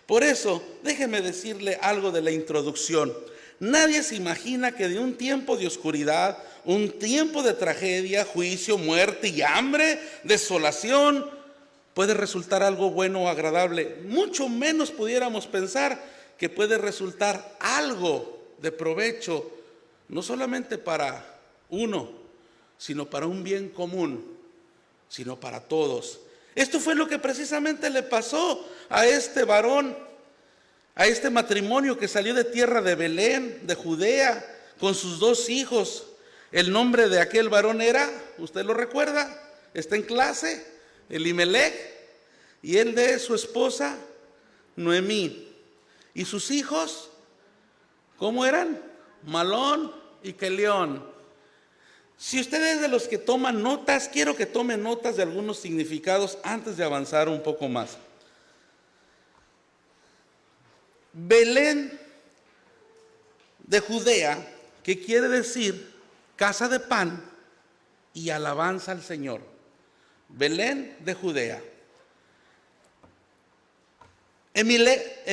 Por eso, déjeme decirle algo de la introducción. Nadie se imagina que de un tiempo de oscuridad, un tiempo de tragedia, juicio, muerte y hambre, desolación, puede resultar algo bueno o agradable. Mucho menos pudiéramos pensar que puede resultar algo de provecho, no solamente para uno, sino para un bien común, sino para todos. Esto fue lo que precisamente le pasó a este varón, a este matrimonio que salió de tierra de Belén, de Judea, con sus dos hijos. El nombre de aquel varón era, ¿usted lo recuerda? Está en clase, Elimelech, y el de su esposa, Noemí. Y sus hijos, ¿cómo eran? Malón y Kelión. Si usted es de los que toman notas, quiero que tome notas de algunos significados antes de avanzar un poco más. Belén de Judea, que quiere decir casa de pan y alabanza al Señor. Belén de Judea. Elimelech,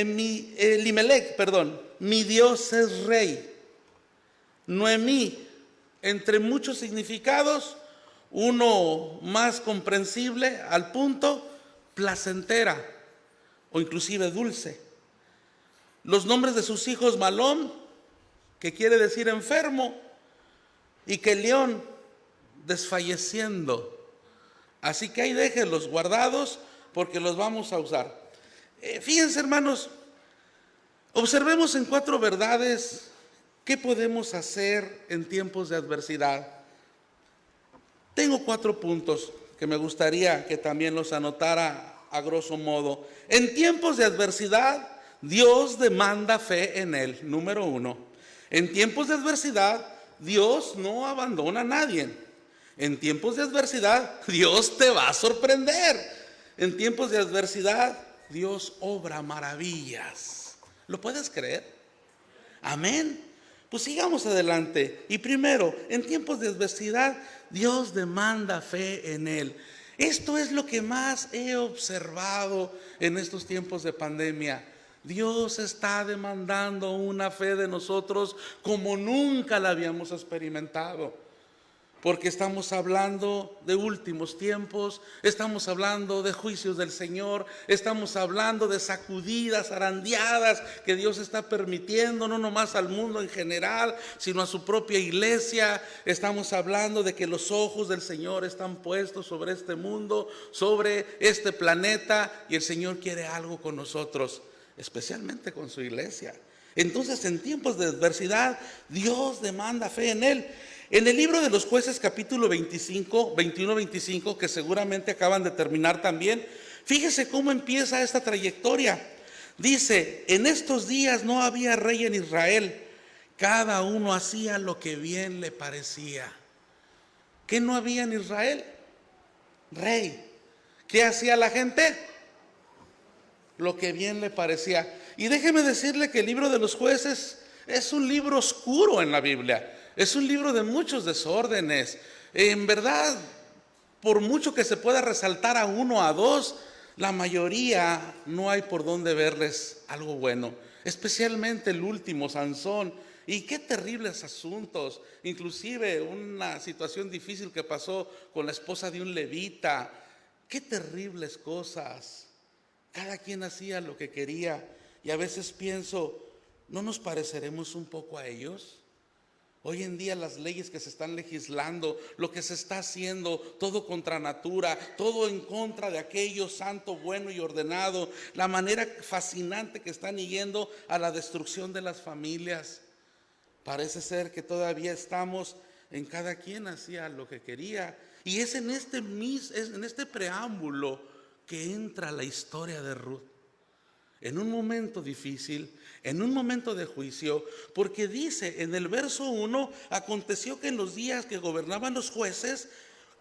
mi Dios es rey. Noemí, entre muchos significados, uno más comprensible al punto, placentera o inclusive dulce. Los nombres de sus hijos, Malón, que quiere decir enfermo, y Kelión, desfalleciendo. Así que ahí déjenlos guardados porque los vamos a usar. Fíjense, hermanos, observemos en 4 verdades qué podemos hacer en tiempos de adversidad. Tengo 4 puntos que me gustaría que también los anotara a grosso modo. En tiempos de adversidad, Dios demanda fe en él. Número 1. En tiempos de adversidad, Dios no abandona a nadie. En tiempos de adversidad, Dios te va a sorprender. En tiempos de adversidad, Dios obra maravillas. ¿Lo puedes creer? Amén. Pues sigamos adelante. Y primero, en tiempos de adversidad, Dios demanda fe en él. Esto es lo que más he observado en estos tiempos de pandemia. Dios está demandando una fe de nosotros como nunca la habíamos experimentado. Porque estamos hablando de últimos tiempos, estamos hablando de juicios del Señor, estamos hablando de sacudidas, zarandeadas que Dios está permitiendo, no nomás al mundo en general, sino a su propia iglesia. Estamos hablando de que los ojos del Señor están puestos sobre este mundo, sobre este planeta, y el Señor quiere algo con nosotros, especialmente con su iglesia. Entonces, en tiempos de adversidad, Dios demanda fe en él. En el libro de los Jueces, capítulo 21-25, que seguramente acaban de terminar también, fíjese cómo empieza esta trayectoria. Dice: en estos días no había rey en Israel, cada uno hacía lo que bien le parecía. ¿Qué no había en Israel? Rey. ¿Qué hacía la gente? Lo que bien le parecía. Y déjeme decirle que el libro de los Jueces es un libro oscuro en la Biblia. Es un libro de muchos desórdenes. En verdad, por mucho que se pueda resaltar a uno, a dos, la mayoría no hay por dónde verles algo bueno. Especialmente el último, Sansón. Y qué terribles asuntos. Inclusive una situación difícil que pasó con la esposa de un levita. Qué terribles cosas. Cada quien hacía lo que quería. Y a veces pienso, ¿no nos pareceremos un poco a ellos? Hoy en día las leyes que se están legislando, lo que se está haciendo, todo contra natura, todo en contra de aquello santo, bueno y ordenado, la manera fascinante que están yendo a la destrucción de las familias. Parece ser que todavía estamos en cada quien hacía lo que quería. Y es en este preámbulo que entra la historia de Ruth. En un momento difícil, en un momento de juicio, porque dice en el verso 1, aconteció que en los días que gobernaban los jueces,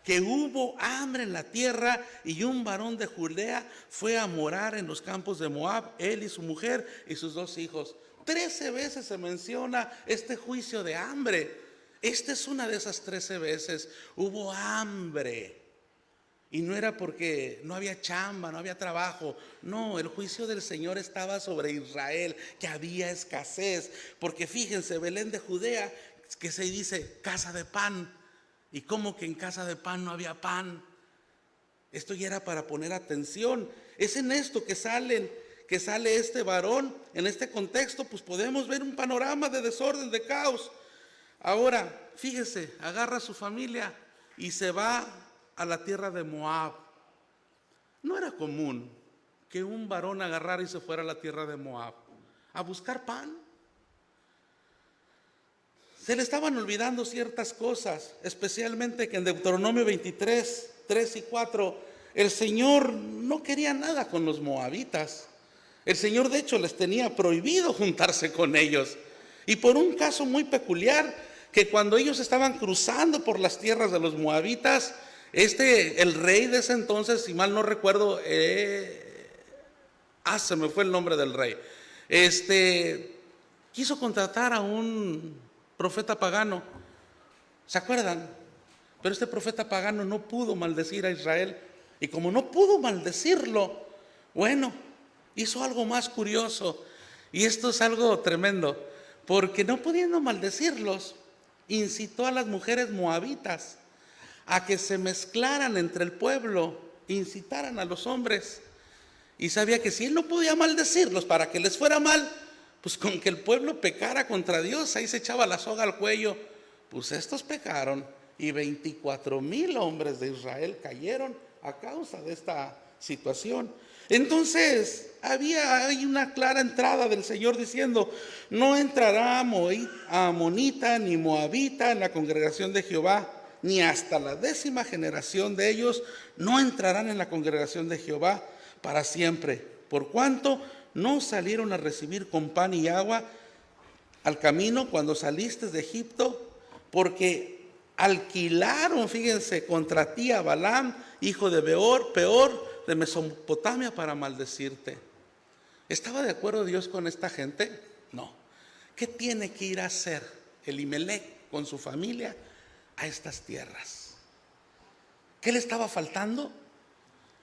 que hubo hambre en la tierra, y un varón de Judea fue a morar en los campos de Moab, él y su mujer y sus 2 hijos. 13 veces se menciona este juicio de hambre. Esta es una de esas 13 veces. Hubo hambre. Y no era porque no había chamba, no había trabajo. No, el juicio del Señor estaba sobre Israel, que había escasez. Porque fíjense, Belén de Judea, que se dice casa de pan. ¿Y cómo que en casa de pan no había pan? Esto ya era para poner atención. Es en esto que sale este varón. En este contexto, pues podemos ver un panorama de desorden, de caos. Ahora, fíjese, agarra a su familia y se va a la tierra de Moab. No era común que un varón agarrara y se fuera a la tierra de Moab a buscar pan. Se le estaban olvidando ciertas cosas, especialmente que en Deuteronomio 23, 3 y 4, el Señor no quería nada con los moabitas. El Señor de hecho les tenía prohibido juntarse con ellos. Y por un caso muy peculiar, que cuando ellos estaban cruzando por las tierras de los moabitas, el rey de ese entonces, si mal no recuerdo, se me fue el nombre del rey, quiso contratar a un profeta pagano, ¿se acuerdan? Pero este profeta pagano no pudo maldecir a Israel, y como no pudo maldecirlo, bueno, hizo algo más curioso, y esto es algo tremendo, porque no pudiendo maldecirlos, incitó a las mujeres moabitas a que se mezclaran entre el pueblo, incitaran a los hombres, y sabía que si él no podía maldecirlos para que les fuera mal, pues con que el pueblo pecara contra Dios, ahí se echaba la soga al cuello. Pues estos pecaron y 24,000 hombres de Israel cayeron a causa de esta situación. Entonces hay una clara entrada del Señor diciendo: no entrará amonita ni moabita en la congregación de Jehová, ni hasta la 10ª generación de ellos no entrarán en la congregación de Jehová para siempre, por cuanto no salieron a recibir con pan y agua al camino cuando saliste de Egipto, porque alquilaron, fíjense, contra ti a Balaam, hijo de Peor de Mesopotamia, para maldecirte. ¿Estaba de acuerdo Dios con esta gente? No. ¿Qué tiene que ir a hacer Elimelec con su familia a estas tierras? ¿Qué le estaba faltando?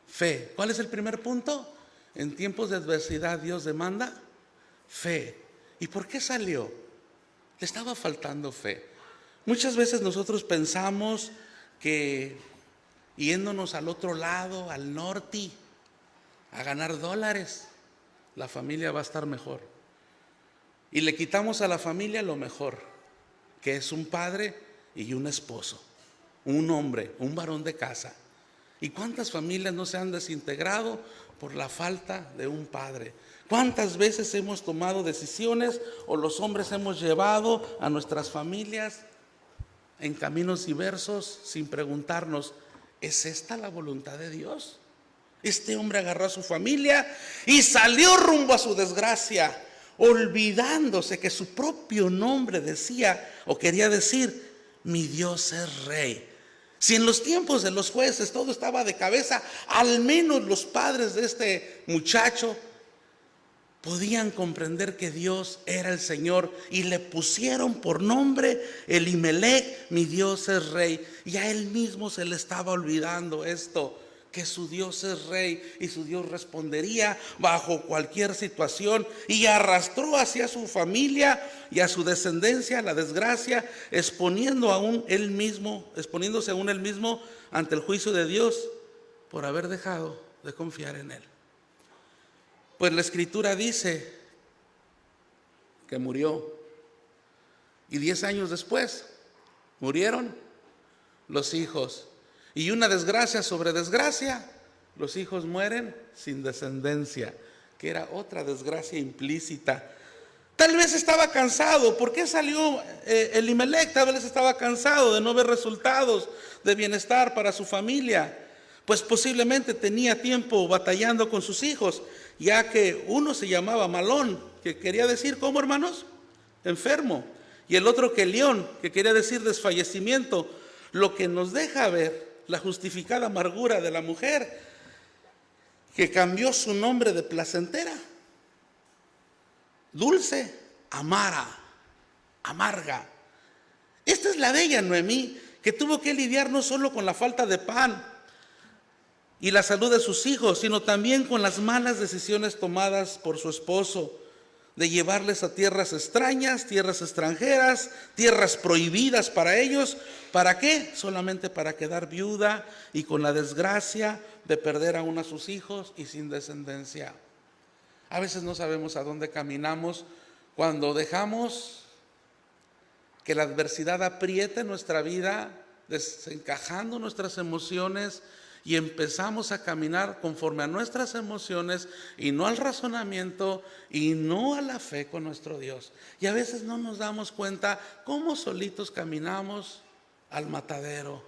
Fe. ¿Cuál es el primer punto? En tiempos de adversidad Dios demanda fe. ¿Y por qué salió? Le estaba faltando fe. Muchas veces nosotros pensamos que yéndonos al otro lado, al norte, a ganar dólares, la familia va a estar mejor. Y le quitamos a la familia lo mejor, que es un padre y un esposo, un hombre, un varón de casa. ¿Y cuántas familias no se han desintegrado por la falta de un padre? ¿Cuántas veces hemos tomado decisiones o los hombres hemos llevado a nuestras familias en caminos diversos sin preguntarnos: ¿es esta la voluntad de Dios? Este hombre agarró a su familia y salió rumbo a su desgracia, olvidándose que su propio nombre decía o quería decir: mi Dios es rey. Si en los tiempos de los jueces todo estaba de cabeza, al menos los padres de este muchacho podían comprender que Dios era el Señor y le pusieron por nombre Elimelec, mi Dios es rey. Y a él mismo se le estaba olvidando esto, que su Dios es rey y su Dios respondería bajo cualquier situación, y arrastró hacia su familia y a su descendencia la desgracia, exponiéndose aún él mismo ante el juicio de Dios por haber dejado de confiar en él. Pues la escritura dice que murió, y 10 años después murieron los hijos. Y una desgracia sobre desgracia, los hijos mueren sin descendencia, que era otra desgracia implícita. Tal vez estaba cansado. ¿Por qué salió Elimelec? Tal vez estaba cansado de no ver resultados de bienestar para su familia. Pues posiblemente tenía tiempo batallando con sus hijos, ya que uno se llamaba Malón, que quería decir, ¿cómo, hermanos? Enfermo. Y el otro Kelión, que quería decir desfallecimiento. Lo que nos deja ver la justificada amargura de la mujer, que cambió su nombre de placentera, dulce, amarga. Esta es la bella Noemí, que tuvo que lidiar no solo con la falta de pan, y la salud de sus hijos, sino también con las malas decisiones tomadas por su esposo, de llevarles a tierras extrañas, tierras extranjeras, tierras prohibidas para ellos. ¿Para qué? Solamente para quedar viuda y con la desgracia de perder aún a sus hijos y sin descendencia. A veces no sabemos a dónde caminamos cuando dejamos que la adversidad apriete nuestra vida, desencajando nuestras emociones, y empezamos a caminar conforme a nuestras emociones y no al razonamiento y no a la fe con nuestro Dios. Y a veces no nos damos cuenta cómo solitos caminamos al matadero,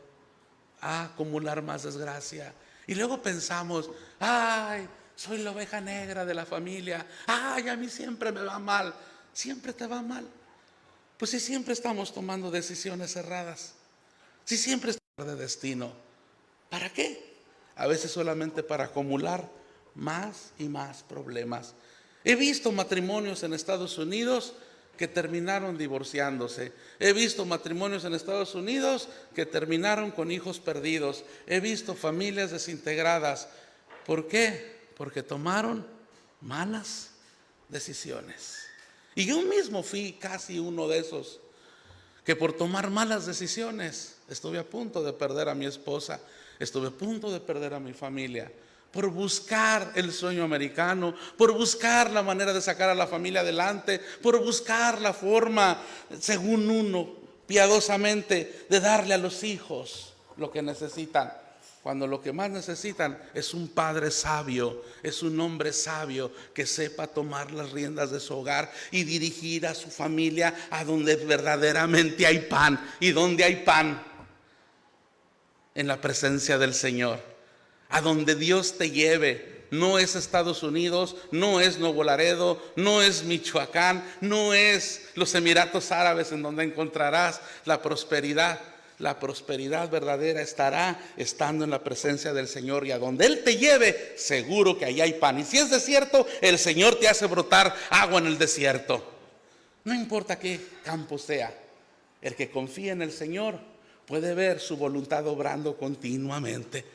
a acumular más desgracia. Y luego pensamos, ay, soy la oveja negra de la familia, ay, a mí siempre me va mal. ¿Siempre te va mal? Pues si siempre estamos tomando decisiones erradas, si siempre estamos de destino, ¿para qué? A veces solamente para acumular más y más problemas. He visto matrimonios en Estados Unidos que terminaron divorciándose. He visto matrimonios en Estados Unidos que terminaron con hijos perdidos. He visto familias desintegradas. ¿Por qué? Porque tomaron malas decisiones. Y yo mismo fui casi uno de esos, que por tomar malas decisiones estuve a punto de perder a mi esposa, estuve a punto de perder a mi familia, por buscar el sueño americano, por buscar la manera de sacar a la familia adelante, por buscar la forma, según uno, piadosamente, de darle a los hijos lo que necesitan, cuando lo que más necesitan es un padre sabio, es un hombre sabio que sepa tomar las riendas de su hogar y dirigir a su familia a donde verdaderamente hay pan. ¿Y donde hay pan? En la presencia del Señor. A donde Dios te lleve. No es Estados Unidos, no es Nuevo Laredo, no es Michoacán, no es los Emiratos Árabes en donde encontrarás la prosperidad. La prosperidad verdadera estará estando en la presencia del Señor, y a donde Él te lleve, seguro que allá hay pan. Y si es desierto, el Señor te hace brotar agua en el desierto. No importa qué campo sea, el que confía en el Señor puede ver su voluntad obrando continuamente.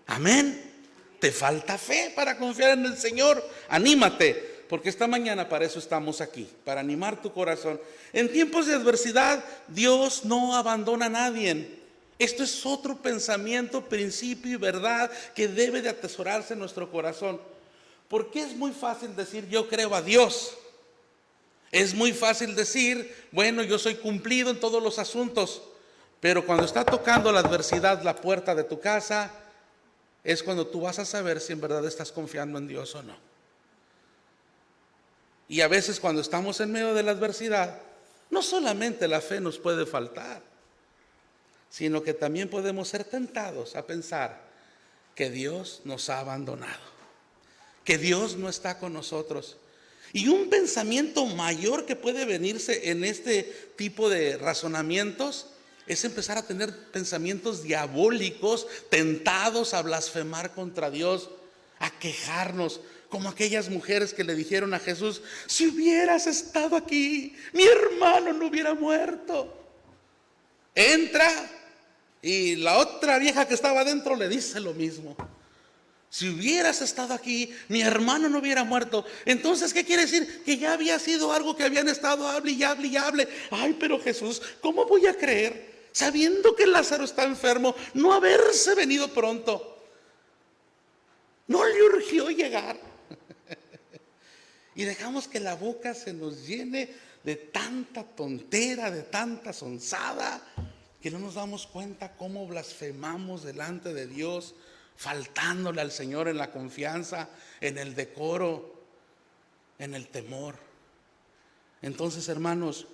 Amén. ¿Te falta fe para confiar en el Señor? Anímate, porque esta mañana para eso estamos aquí, para animar tu corazón. En tiempos de adversidad, Dios no abandona a nadie. Esto es otro pensamiento, principio y verdad que debe de atesorarse en nuestro corazón. Porque es muy fácil decir, yo creo a Dios. Es muy fácil decir, bueno, yo soy cumplido en todos los asuntos. Pero cuando está tocando la adversidad la puerta de tu casa, es cuando tú vas a saber si en verdad estás confiando en Dios o no. Y a veces cuando estamos en medio de la adversidad, no solamente la fe nos puede faltar, sino que también podemos ser tentados a pensar que Dios nos ha abandonado, que Dios no está con nosotros. Y un pensamiento mayor que puede venirse en este tipo de razonamientos es empezar a tener pensamientos diabólicos, tentados a blasfemar contra Dios, a quejarnos, como aquellas mujeres que le dijeron a Jesús, si hubieras estado aquí, mi hermano no hubiera muerto. Entra y la otra vieja que estaba adentro le dice lo mismo. Si hubieras estado aquí, mi hermano no hubiera muerto. Entonces, ¿qué quiere decir? Que ya había sido algo que habían estado hable y hable y hable. Ay, pero Jesús, ¿cómo voy a creer, sabiendo que Lázaro está enfermo, no haberse venido pronto? No le urgió llegar. Y dejamos que la boca se nos llene de tanta tontera, de tanta sonzada, que no nos damos cuenta cómo blasfemamos delante de Dios, faltándole al Señor en la confianza, en el decoro, en el temor. Entonces, hermanos,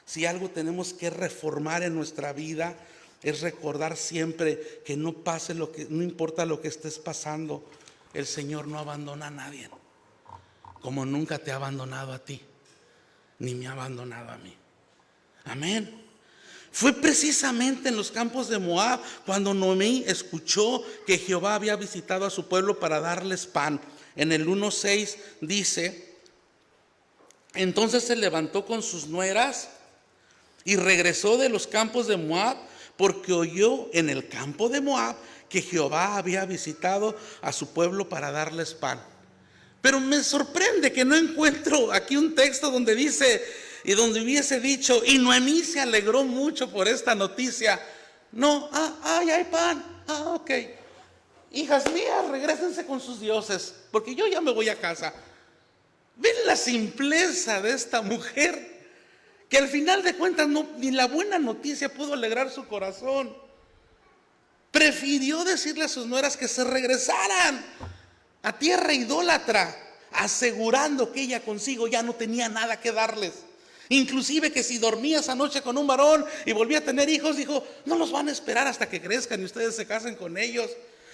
si algo tenemos que reformar en nuestra vida, es recordar siempre que no pase lo que, no importa lo que estés pasando, el Señor no abandona a nadie, como nunca te ha abandonado a ti, ni me ha abandonado a mí. Amén. Fue precisamente en los campos de Moab cuando Noemí escuchó que Jehová había visitado a su pueblo para darles pan. En el 1:6 dice, entonces se levantó con sus nueras y regresó de los campos de Moab, porque oyó en el campo de Moab que Jehová había visitado a su pueblo para darles pan. Pero me sorprende que no encuentro aquí un texto donde dice, y donde hubiese dicho, y Noemí se alegró mucho por esta noticia. No, ya hay pan, ok. Hijas mías, regrésense con sus dioses, porque yo ya me voy a casa. ¿Ven la simpleza de esta mujer? Que al final de cuentas ni la buena noticia pudo alegrar su corazón. Prefirió decirle a sus nueras que se regresaran a tierra idólatra, asegurando que ella consigo ya no tenía nada que darles. Inclusive que si dormía esa noche con un varón y volvía a tener hijos, dijo, no los van a esperar hasta que crezcan y ustedes se casen con ellos.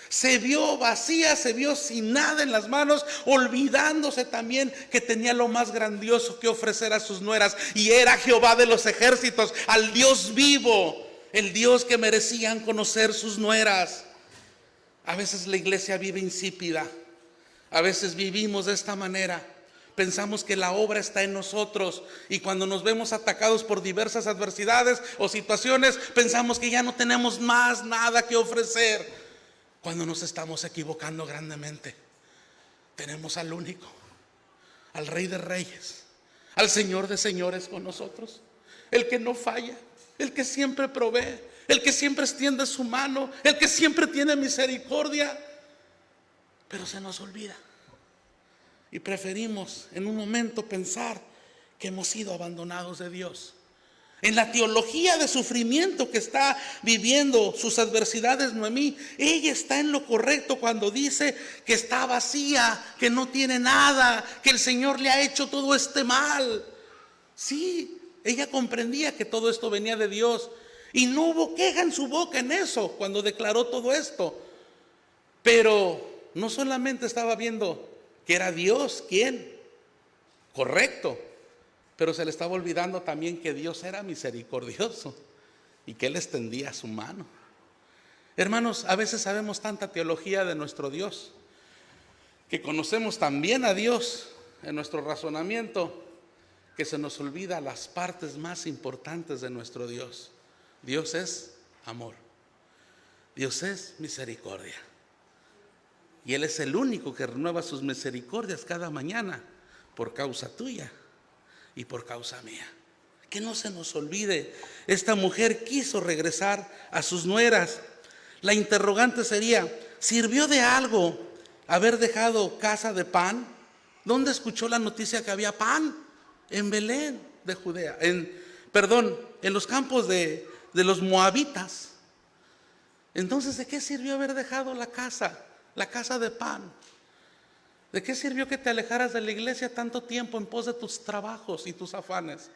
Se vio vacía, se vio sin nada en las manos, olvidándose también que tenía lo más grandioso que ofrecer a sus nueras, y era Jehová de los ejércitos, al Dios vivo, el Dios que merecían conocer sus nueras. A veces la iglesia vive insípida, a veces vivimos de esta manera. Pensamos que la obra está en nosotros, y cuando nos vemos atacados por diversas adversidades o situaciones, pensamos que ya no tenemos más nada que ofrecer. Cuando nos estamos equivocando grandemente. Tenemos al único, al Rey de Reyes, al Señor de Señores con nosotros, el que no falla, el que siempre provee, el que siempre extiende su mano, el que siempre tiene misericordia. Pero se nos olvida y preferimos en un momento pensar que hemos sido abandonados de Dios. En la teología de sufrimiento que está viviendo sus adversidades Noemí, ella está en lo correcto cuando dice que está vacía, que no tiene nada, que el Señor le ha hecho todo este mal. Sí, ella comprendía que todo esto venía de Dios, y no hubo queja en su boca en eso cuando declaró todo esto. Pero no solamente estaba viendo que era Dios quien, correcto, pero se le estaba olvidando también que Dios era misericordioso y que Él extendía su mano. Hermanos, a veces sabemos tanta teología de nuestro Dios, que conocemos tan bien a Dios en nuestro razonamiento, que se nos olvida las partes más importantes de nuestro Dios. Dios es amor, Dios es misericordia, y Él es el único que renueva sus misericordias cada mañana por causa tuya y por causa mía. Que no se nos olvide, esta mujer quiso regresar a sus nueras. La interrogante sería, ¿sirvió de algo haber dejado casa de pan? ¿Dónde escuchó la noticia que había pan? En Belén de Judea, en los campos de los moabitas. Entonces, ¿de qué sirvió haber dejado la casa de pan? ¿De qué sirvió que te alejaras de la iglesia tanto tiempo en pos de tus trabajos y tus afanes,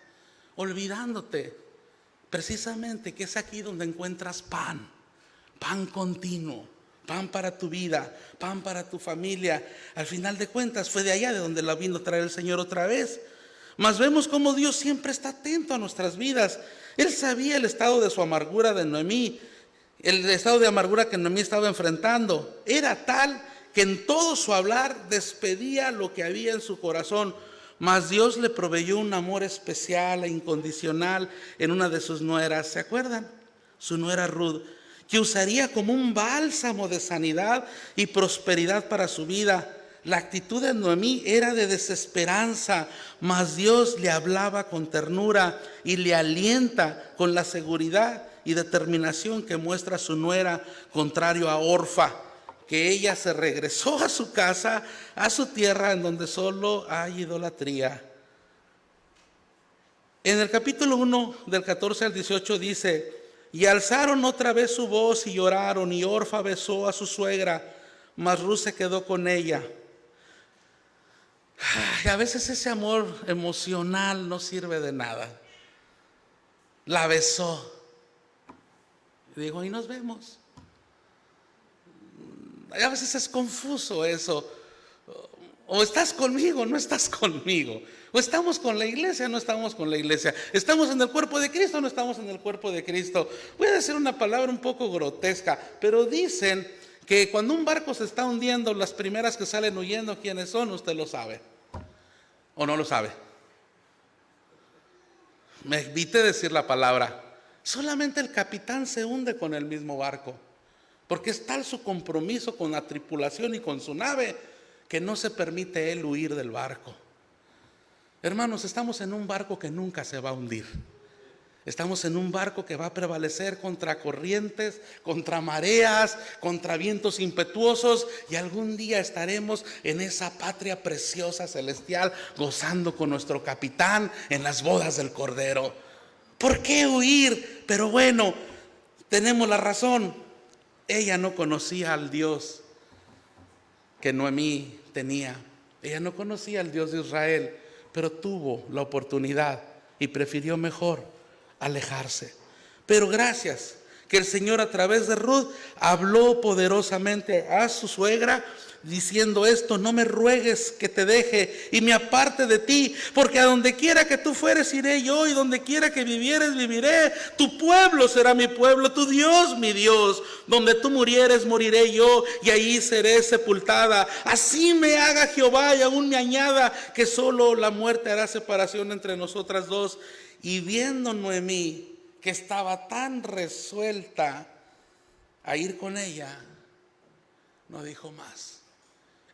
olvidándote precisamente que es aquí donde encuentras pan continuo, pan para tu vida, pan para tu familia? Al final de cuentas fue de allá de donde la vino a traer el Señor otra vez. Mas vemos cómo Dios siempre está atento a nuestras vidas. Él sabía el estado de su amargura de Noemí, el estado de amargura que Noemí estaba enfrentando. Era tal que en todo su hablar despedía lo que había en su corazón. Mas Dios le proveyó un amor especial e incondicional en una de sus nueras. ¿Se acuerdan? Su nuera Ruth, que usaría como un bálsamo de sanidad y prosperidad para su vida. La actitud de Noemí era de desesperanza, mas Dios le hablaba con ternura y le alienta con la seguridad y determinación que muestra su nuera, contrario a Orfa, que ella se regresó a su casa, a su tierra, en donde solo hay idolatría. En el capítulo 1, del 14 al 18 dice: y alzaron otra vez su voz y lloraron, y Orfa besó a su suegra, mas Ruth se quedó con ella. A veces ese amor emocional no sirve de nada. La besó. Digo, y nos vemos. A veces es confuso eso. O estás conmigo, o no estás conmigo. O estamos con la iglesia, o no estamos con la iglesia. Estamos en el cuerpo de Cristo, o no estamos en el cuerpo de Cristo. Voy a decir una palabra un poco grotesca, pero dicen que cuando un barco se está hundiendo, las primeras que salen huyendo, ¿quiénes son? Usted lo sabe. ¿O no lo sabe? Me evite decir la palabra. Solamente el capitán se hunde con el mismo barco. porque es tal su compromiso con la tripulación y con su nave que no se permite él huir del barco. Hermanos, estamos en un barco que nunca se va a hundir. Estamos en un barco que va a prevalecer contra corrientes, contra mareas, contra vientos impetuosos, y algún día estaremos en esa patria preciosa celestial gozando con nuestro capitán en las bodas del Cordero. ¿Por qué huir? Pero bueno, tenemos la razón. Ella no conocía al Dios que Noemí tenía. Ella no conocía al Dios de Israel, pero tuvo la oportunidad y prefirió mejor alejarse. Pero gracias que el Señor a través de Ruth habló poderosamente a su suegra diciendo esto: no me ruegues que te deje y me aparte de ti, porque a donde quiera que tú fueres iré yo, y donde quiera que vivieres viviré. Tu pueblo será mi pueblo, tu Dios mi Dios. Donde tú murieres moriré yo, y ahí seré sepultada. Así me haga Jehová y aún me añada, que solo la muerte hará separación entre nosotras dos. Y viendo Noemí que estaba tan resuelta a ir con ella, no dijo más.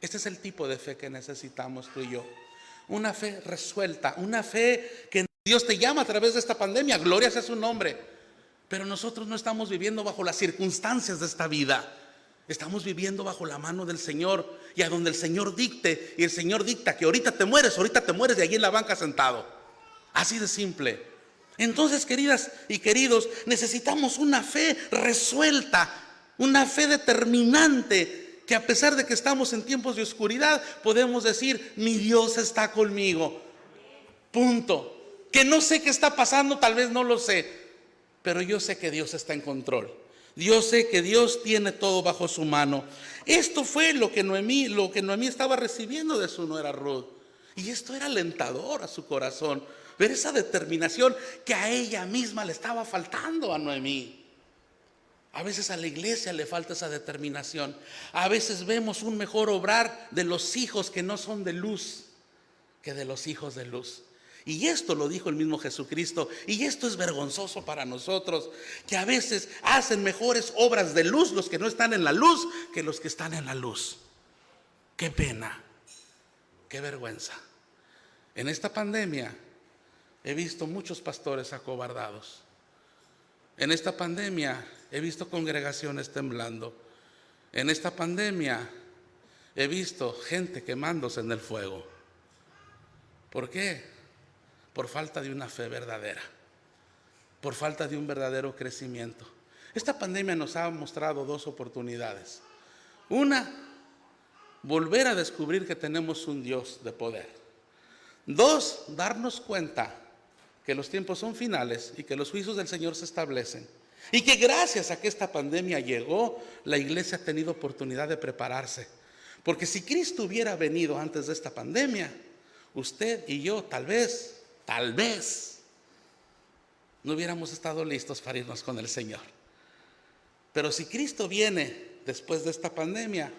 Este es el tipo de fe que necesitamos tú y yo. Una fe resuelta, una fe que Dios te llama a través de esta pandemia. Gloria sea su nombre. Pero nosotros no estamos viviendo bajo las circunstancias de esta vida. Estamos viviendo bajo la mano del Señor, y a donde el Señor dicte, y el Señor dicta que ahorita te mueres de allí en la banca sentado. Así de simple. Entonces, queridas y queridos, necesitamos una fe resuelta, una fe determinante, que a pesar de que estamos en tiempos de oscuridad, podemos decir: mi Dios está conmigo. Punto. Que no sé qué está pasando, tal vez no lo sé, pero yo sé que Dios está en control. Yo sé que Dios tiene todo bajo su mano. Esto fue lo que Noemí estaba recibiendo de su nuera Ruth. Y esto era alentador a su corazón, ver esa determinación que a ella misma le estaba faltando a Noemí. A veces a la iglesia le falta esa determinación. A veces vemos un mejor obrar de los hijos que no son de luz que de los hijos de luz. Y esto lo dijo el mismo Jesucristo. Y esto es vergonzoso para nosotros, que a veces hacen mejores obras de luz los que no están en la luz que los que están en la luz. Qué pena, qué vergüenza. En esta pandemia he visto muchos pastores acobardados. En esta pandemia he visto congregaciones temblando. En esta pandemia he visto gente quemándose en el fuego. ¿Por qué? Por falta de una fe verdadera, por falta de un verdadero crecimiento. Esta pandemia nos ha mostrado dos oportunidades. Una, volver a descubrir que tenemos un Dios de poder. Dos, darnos cuenta que los tiempos son finales y que los juicios del Señor se establecen. Y que gracias a que esta pandemia llegó, la iglesia ha tenido oportunidad de prepararse. Porque si Cristo hubiera venido antes de esta pandemia, usted y yo tal vez no hubiéramos estado listos para irnos con el Señor. Pero si Cristo viene después de esta pandemia,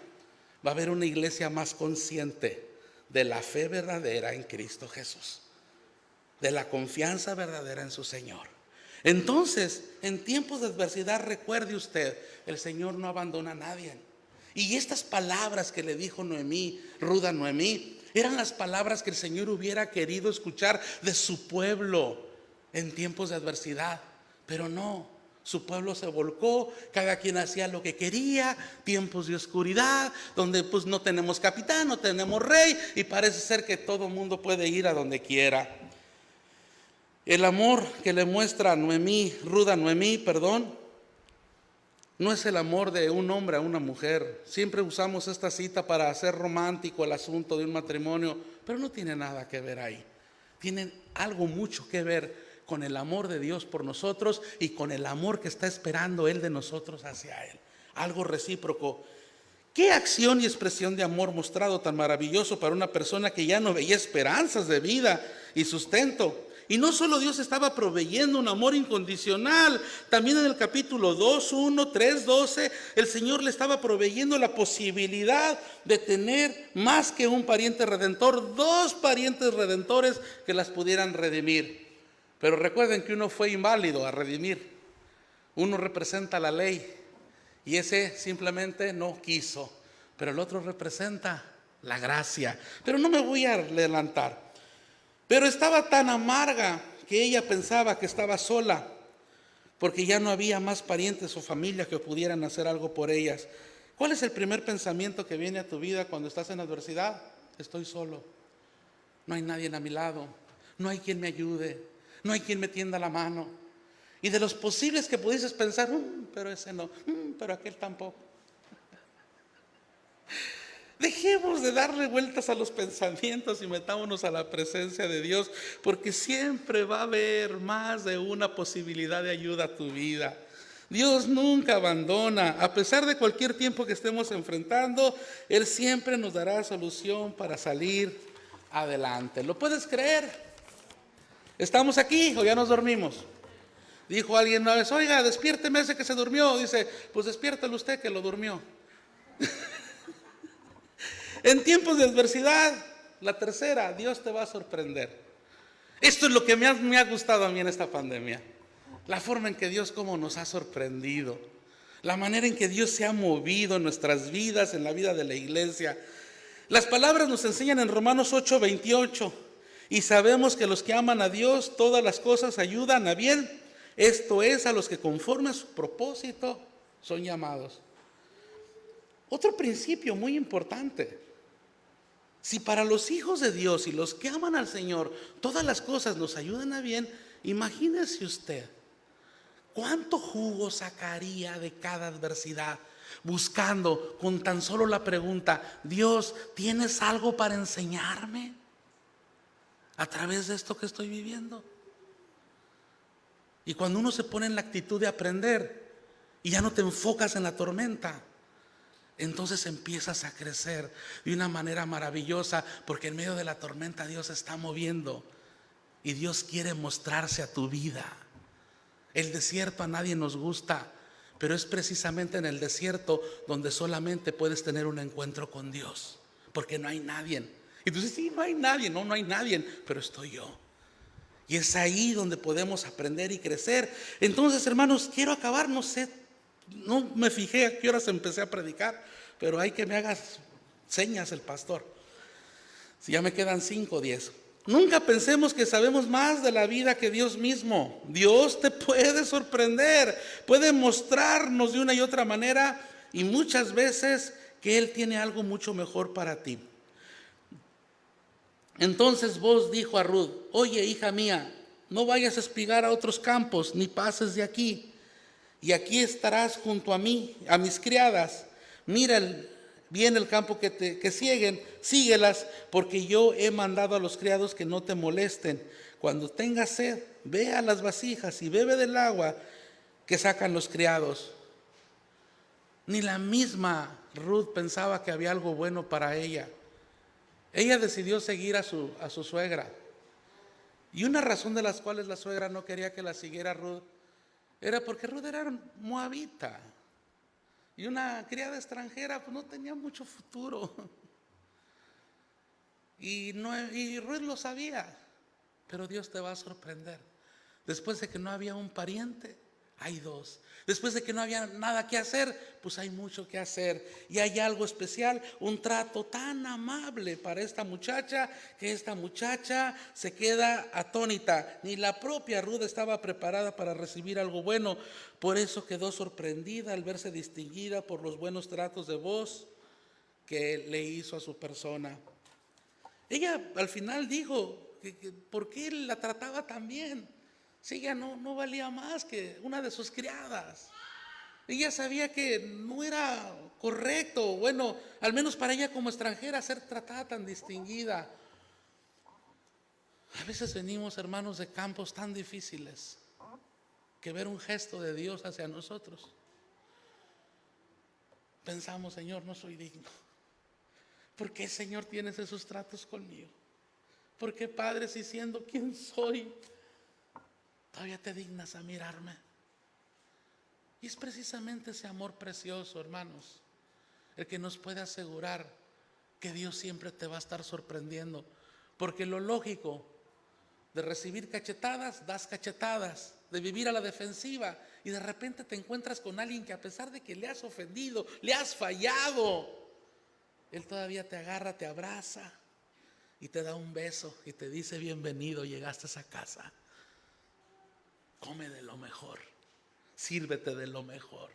va a haber una iglesia más consciente de la fe verdadera en Cristo Jesús, de la confianza verdadera en su Señor. Entonces, en tiempos de adversidad, recuerde usted, el Señor no abandona a nadie. Y estas palabras que le dijo Ruth a Noemí, eran las palabras que el Señor hubiera querido escuchar de su pueblo en tiempos de adversidad. Pero no, su pueblo se volcó, cada quien hacía lo que quería, tiempos de oscuridad, donde pues no tenemos capitán, no tenemos rey, y parece ser que todo el mundo puede ir a donde quiera. El amor que le muestra Ruth a Noemí, no es el amor de un hombre a una mujer. Siempre usamos esta cita para hacer romántico el asunto de un matrimonio, pero no tiene nada que ver ahí. Tiene algo mucho que ver con el amor de Dios por nosotros y con el amor que está esperando Él de nosotros hacia Él. Algo recíproco. ¿Qué acción y expresión de amor mostrado tan maravilloso para una persona que ya no veía esperanzas de vida y sustento? Y no solo Dios estaba proveyendo un amor incondicional, también en el capítulo 2:1, 3:12, el Señor le estaba proveyendo la posibilidad de tener más que un pariente redentor, dos parientes redentores que las pudieran redimir. Pero recuerden que uno fue inválido a redimir, uno representa la ley y ese simplemente no quiso, pero el otro representa la gracia. Pero no me voy a adelantar. Pero estaba tan amarga que ella pensaba que estaba sola, porque ya no había más parientes o familia que pudieran hacer algo por ellas. ¿Cuál es el primer pensamiento que viene a tu vida cuando estás en adversidad? Estoy solo, no hay nadie a mi lado, no hay quien me ayude, no hay quien me tienda la mano. Y de los posibles que pudieses pensar, pero ese no, pero aquel tampoco. Dejemos de darle vueltas a los pensamientos y metámonos a la presencia de Dios, porque siempre va a haber más de una posibilidad de ayuda a tu vida. Dios nunca abandona, a pesar de cualquier tiempo que estemos enfrentando, Él siempre nos dará solución para salir adelante. ¿Lo puedes creer? ¿Estamos aquí o ya nos dormimos? Dijo alguien una vez, oiga, despiérteme ese que se durmió. Dice, pues despiértelo usted que lo durmió. En tiempos de adversidad, la tercera, Dios te va a sorprender. Esto es lo que me ha gustado a mí en esta pandemia. La forma en que Dios como nos ha sorprendido. La manera en que Dios se ha movido en nuestras vidas, en la vida de la iglesia. Las palabras nos enseñan en Romanos 8:28. Y sabemos que los que aman a Dios, todas las cosas ayudan a bien. Esto es, a los que conforme a su propósito son llamados. Otro principio muy importante. Si para los hijos de Dios y los que aman al Señor todas las cosas nos ayudan a bien, imagínese usted cuánto jugo sacaría de cada adversidad, buscando con tan solo la pregunta, Dios, ¿tienes algo para enseñarme a través de esto que estoy viviendo? Y cuando uno se pone en la actitud de aprender y ya no te enfocas en la tormenta, entonces empiezas a crecer de una manera maravillosa, porque en medio de la tormenta Dios se está moviendo y Dios quiere mostrarse a tu vida. El desierto a nadie nos gusta, pero es precisamente en el desierto donde solamente puedes tener un encuentro con Dios, porque no hay nadie. Y tú dices, sí, no hay nadie, no hay nadie, pero estoy yo. Y es ahí donde podemos aprender y crecer. Entonces, hermanos, quiero acabar, no sé, no me fijé a qué horas empecé a predicar, pero hay que me hagas señas el pastor. Si ya me quedan 5 o 10. Nunca pensemos que sabemos más de la vida que Dios mismo. Dios te puede sorprender, puede mostrarnos de una y otra manera, y muchas veces que Él tiene algo mucho mejor para ti. Entonces Booz dijo a Ruth, oye, hija mía, no vayas a espigar a otros campos, ni pases de aquí. Y aquí estarás junto a mí, a mis criadas. Mira bien el campo que sieguen, síguelas, porque yo he mandado a los criados que no te molesten. Cuando tengas sed, ve a las vasijas y bebe del agua que sacan los criados. Ni la misma Ruth pensaba que había algo bueno para ella. Ella decidió seguir a su suegra. Y una razón de las cuales la suegra no quería que la siguiera Ruth era porque Ruth era moabita. Y una criada extranjera pues no tenía mucho futuro. Y Ruth lo sabía. Pero Dios te va a sorprender. Después de que no había un pariente, hay dos. Después de que no había nada que hacer, pues hay mucho que hacer. Y hay algo especial, un trato tan amable para esta muchacha, que esta muchacha se queda atónita. Ni la propia Ruth estaba preparada para recibir algo bueno. Por eso quedó sorprendida al verse distinguida por los buenos tratos de Booz que le hizo a su persona. Ella al final dijo, ¿por qué la trataba tan bien? Si ella no valía más que una de sus criadas. Ella sabía que no era correcto, bueno, al menos para ella como extranjera, ser tratada tan distinguida. A veces venimos, hermanos, de campos tan difíciles que ver un gesto de Dios hacia nosotros. Pensamos, Señor, no soy digno. ¿Por qué, Señor, tienes esos tratos conmigo? ¿Por qué, Padre, si siendo quien soy, todavía te dignas a mirarme? Y es precisamente ese amor precioso, hermanos, el que nos puede asegurar que Dios siempre te va a estar sorprendiendo. Porque lo lógico de recibir cachetadas, das cachetadas. de vivir a la defensiva, y de repente te encuentras con alguien que, a pesar de que le has ofendido, le has fallado, él todavía te agarra, te abraza y te da un beso y te dice: bienvenido, llegaste a esa casa, come de lo mejor, sírvete de lo mejor.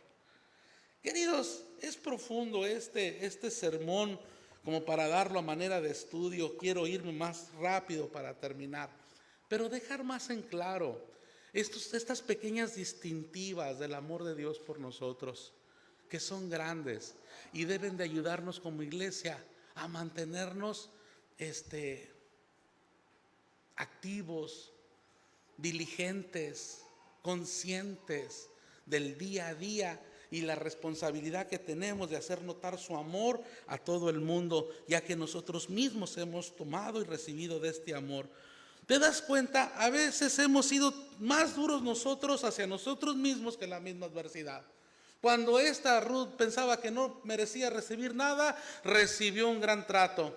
Queridos, es profundo este sermón como para darlo a manera de estudio. Quiero irme más rápido para terminar, pero dejar más en claro estas pequeñas distintivas del amor de Dios por nosotros, que son grandes y deben de ayudarnos como iglesia a mantenernos activos, diligentes, conscientes del día a día y la responsabilidad que tenemos de hacer notar su amor a todo el mundo, ya que nosotros mismos hemos tomado y recibido de este amor. ¿Te das cuenta? A veces hemos sido más duros nosotros hacia nosotros mismos que la misma adversidad. Cuando esta Ruth pensaba que no merecía recibir nada, recibió un gran trato.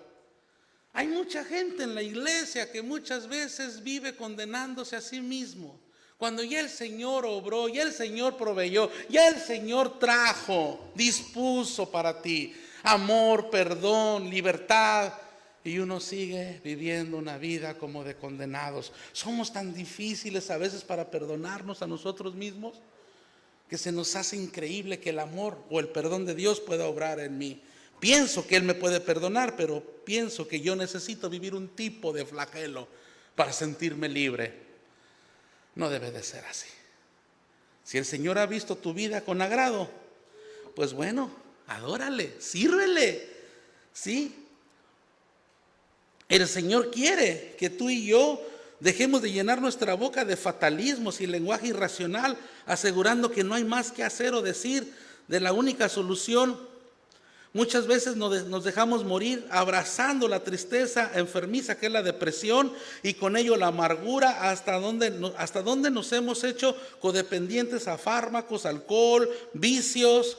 Hay mucha gente en la iglesia que muchas veces vive condenándose a sí mismo, cuando ya el Señor obró, ya el Señor proveyó, ya el Señor trajo, dispuso para ti amor, perdón, libertad, y uno sigue viviendo una vida como de condenados. Somos tan difíciles a veces para perdonarnos a nosotros mismos, que se nos hace increíble que el amor o el perdón de Dios pueda obrar en mí. Pienso que Él me puede perdonar, pero pienso que yo necesito vivir un tipo de flagelo para sentirme libre. No debe de ser así. Si el Señor ha visto tu vida con agrado, pues bueno, adórale, sírvele. Sí. El Señor quiere que tú y yo dejemos de llenar nuestra boca de fatalismos y lenguaje irracional, asegurando que no hay más que hacer o decir de la única solución. Muchas veces nos dejamos morir abrazando la tristeza enfermiza que es la depresión, y con ello la amargura, hasta donde nos hemos hecho codependientes a fármacos, alcohol, vicios,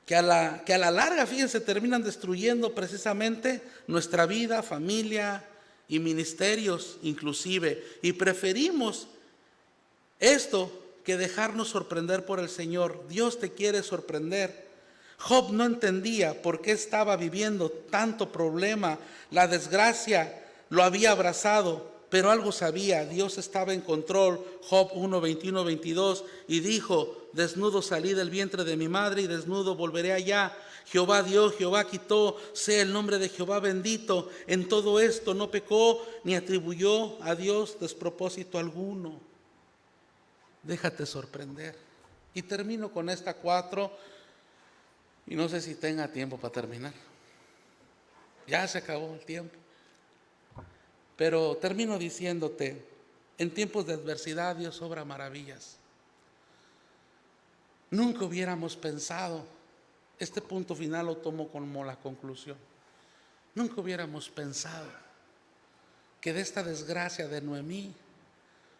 que a la larga, fíjense, terminan destruyendo precisamente nuestra vida, familia y ministerios inclusive. Y preferimos esto que dejarnos sorprender por el Señor. Dios te quiere sorprender. Job no entendía por qué estaba viviendo tanto problema. La desgracia lo había abrazado, pero algo sabía: Dios estaba en control. Job 1, 21, 22, y dijo: desnudo salí del vientre de mi madre y desnudo volveré allá. Jehová dio, Jehová quitó, sea el nombre de Jehová bendito. En todo esto no pecó ni atribuyó a Dios despropósito alguno. Déjate sorprender. Y termino con esta 4. Y no sé si tenga tiempo para terminar. Ya se acabó el tiempo. Pero termino diciéndote: en tiempos de adversidad Dios obra maravillas. Nunca hubiéramos pensado, este punto final lo tomo como la conclusión, nunca hubiéramos pensado que de esta desgracia de Noemí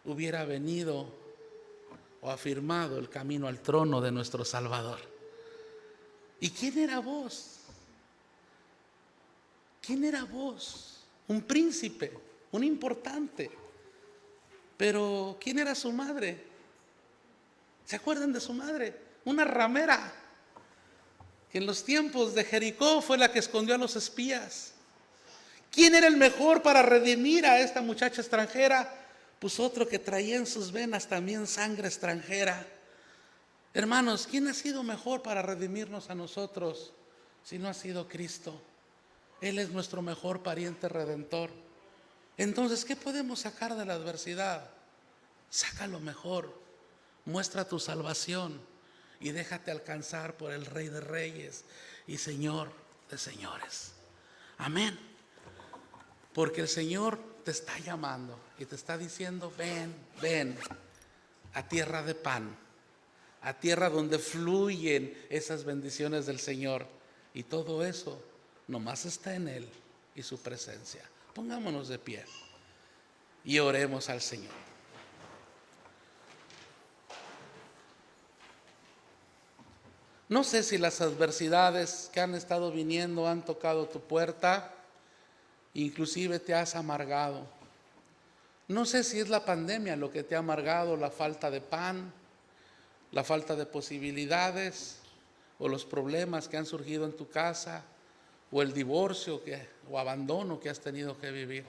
hubiera venido o afirmado el camino al trono de nuestro Salvador. ¿Y quién era vos? ¿Quién era vos? Un príncipe, un importante. Pero ¿quién era su madre? ¿Se acuerdan de su madre? Una ramera, que en los tiempos de Jericó fue la que escondió a los espías. ¿Quién era el mejor para redimir a esta muchacha extranjera? Pues otro que traía en sus venas también sangre extranjera. Hermanos, ¿quién ha sido mejor para redimirnos a nosotros si no ha sido Cristo? Él es nuestro mejor pariente redentor. Entonces, ¿qué podemos sacar de la adversidad? Saca lo mejor, muestra tu salvación y déjate alcanzar por el Rey de Reyes y Señor de Señores. Amén. Porque el Señor te está llamando y te está diciendo: ven, ven a tierra de pan, a tierra donde fluyen esas bendiciones del Señor, y todo eso nomás está en Él y su presencia. Pongámonos de pie y oremos al Señor. No sé si las adversidades que han estado viniendo han tocado tu puerta, inclusive te has amargado. No sé si es la pandemia lo que te ha amargado, la falta de pan, la falta de posibilidades, o los problemas que han surgido en tu casa, o el divorcio o abandono que has tenido que vivir.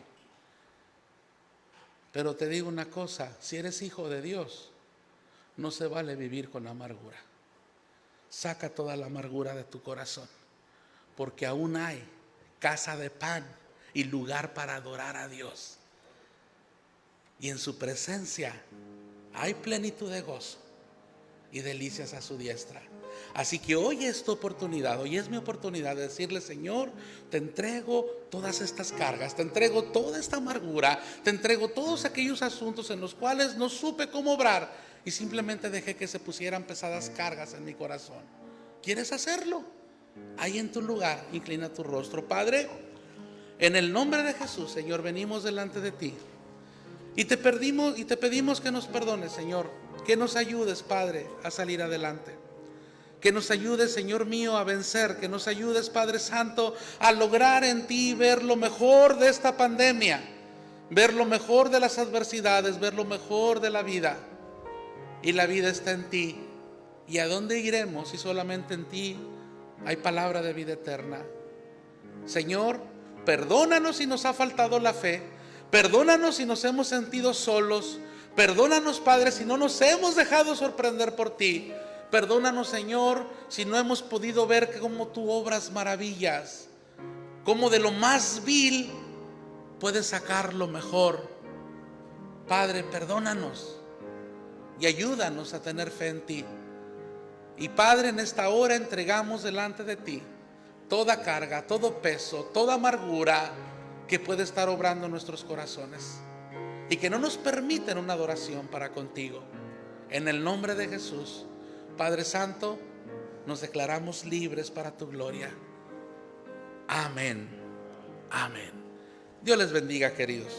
Pero te digo una cosa, si eres hijo de Dios, no se vale vivir con amargura. Saca toda la amargura de tu corazón, porque aún hay casa de pan y lugar para adorar a Dios. Y en su presencia hay plenitud de gozo y delicias a su diestra. Así que hoy es tu oportunidad, hoy es mi oportunidad de decirle: Señor, te entrego todas estas cargas, te entrego toda esta amargura, te entrego todos aquellos asuntos en los cuales no supe cómo obrar y simplemente dejé que se pusieran pesadas cargas en mi corazón. ¿Quieres hacerlo? Ahí en tu lugar, inclina tu rostro. Padre, en el nombre de Jesús, Señor, venimos delante de ti y te pedimos que nos perdones, Señor, que nos ayudes, Padre, a salir adelante. Que nos ayudes, Señor mío, a vencer. Que nos ayudes, Padre Santo, a lograr en ti ver lo mejor de esta pandemia, ver lo mejor de las adversidades, ver lo mejor de la vida. Y la vida está en ti. ¿Y a dónde iremos si solamente en ti hay palabra de vida eterna? Señor, perdónanos si nos ha faltado la fe. Perdónanos si nos hemos sentido solos. Perdónanos, Padre, si no nos hemos dejado sorprender por ti. Perdónanos, Señor, si no hemos podido ver cómo tú obras maravillas, cómo de lo más vil puedes sacar lo mejor. Padre, perdónanos y ayúdanos a tener fe en ti. Y Padre, en esta hora entregamos delante de ti toda carga, todo peso, toda amargura que puede estar obrando en nuestros corazones y que no nos permiten una adoración para contigo. En el nombre de Jesús, Padre Santo, nos declaramos libres para tu gloria. Amén. Amén. Dios les bendiga, queridos.